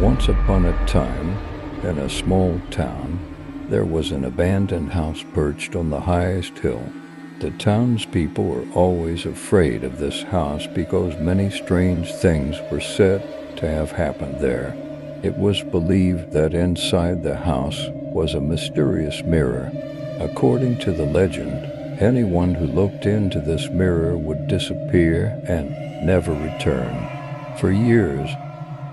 Once upon a time, in a small town, there was an abandoned house perched on the highest hill. The townspeople were always afraid of this house because many strange things were said to have happened there. It was believed that inside the house was a mysterious mirror. According to the legend, anyone who looked into this mirror would disappear and never return. For years,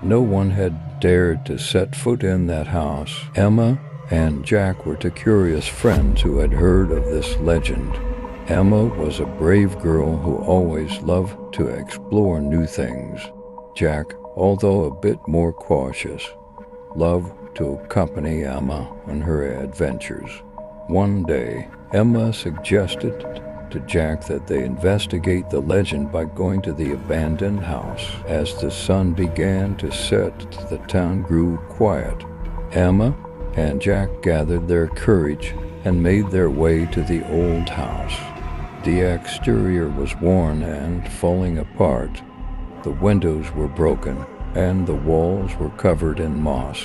no one had dared to set foot in that house. Emma and Jack were two curious friends who had heard of this legend. Emma was a brave girl who always loved to explore new things. Jack, although a bit more cautious, loved to accompany Emma on her adventures. One day, Emma suggested to Jack that they investigate the legend by going to the abandoned house. As the sun began to set, the town grew quiet. Emma and Jack gathered their courage and made their way to the old house. The exterior was worn and falling apart. The windows were broken, and the walls were covered in moss.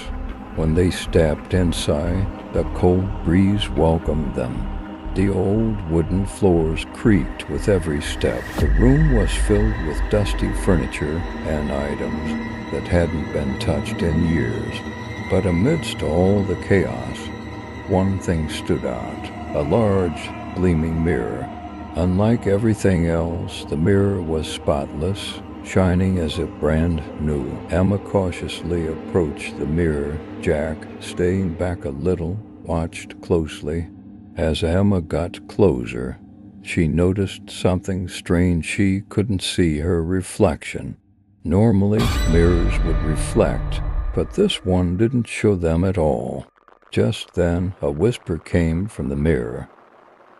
When they stepped inside, the cold breeze welcomed them. The old wooden floors creaked with every step. The room was filled with dusty furniture and items that hadn't been touched in years. But amidst all the chaos, one thing stood out: a large, gleaming mirror. Unlike everything else, the mirror was spotless, shining as if brand new. Emma cautiously approached the mirror. Jack, staying back a little, watched closely. As Emma got closer, she noticed something strange. She couldn't see her reflection. Normally, mirrors would reflect, but this one didn't show them at all. Just then, a whisper came from the mirror.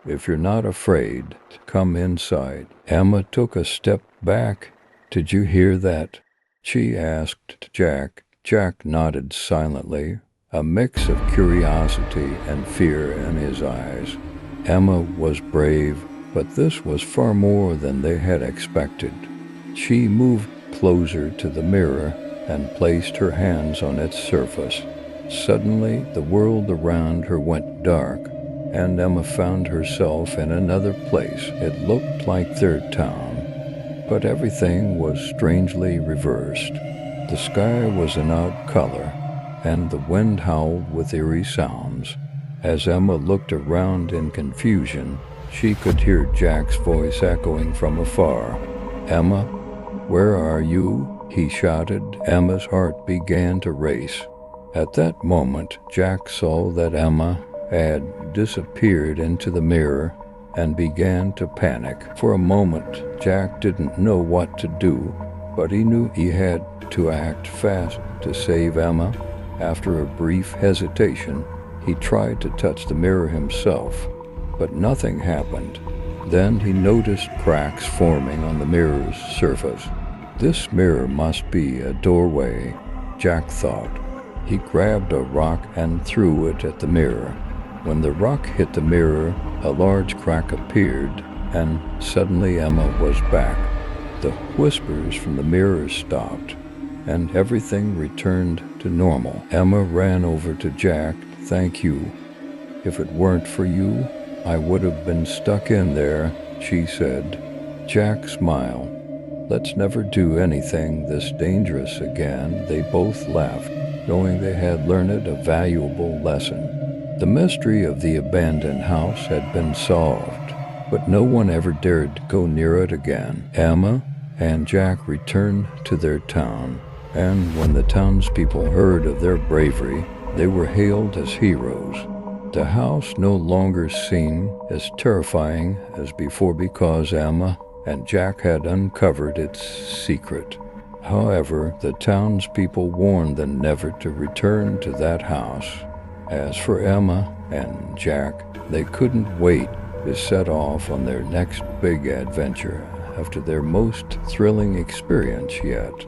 "If you're not afraid, come inside." Emma took a step back. "Did you hear that?" she asked Jack. Jack nodded silently, a mix of curiosity and fear in his eyes. Emma was brave, but this was far more than they had expected. She moved closer to the mirror and placed her hands on its surface. Suddenly, the world around her went dark, and Emma found herself in another place. It looked like their town, but everything was strangely reversed. The sky was an odd color, and the wind howled with eerie sounds. As Emma looked around in confusion, she could hear Jack's voice echoing from afar. "Emma, where are you?" he shouted. Emma's heart began to race. At that moment, Jack saw that Emma had disappeared into the mirror and began to panic. For a moment, Jack didn't know what to do, but he knew he had to act fast to save Emma. After a brief hesitation, he tried to touch the mirror himself, but nothing happened. Then he noticed cracks forming on the mirror's surface. This mirror must be a doorway, Jack thought. He grabbed a rock and threw it at the mirror. When the rock hit the mirror, a large crack appeared, and suddenly Emma was back. The whispers from the mirror stopped, and everything returned to normal. Emma ran over to Jack. "Thank you. If it weren't for you, I would have been stuck in there," she said. Jack smiled. "Let's never do anything this dangerous again." They both laughed, knowing they had learned a valuable lesson. The mystery of the abandoned house had been solved, but no one ever dared to go near it again. Emma and Jack returned to their town, and when the townspeople heard of their bravery, they were hailed as heroes. The house no longer seemed as terrifying as before because Emma and Jack had uncovered its secret. However, the townspeople warned them never to return to that house. As for Emma and Jack, they couldn't wait to set off on their next big adventure after their most thrilling experience yet.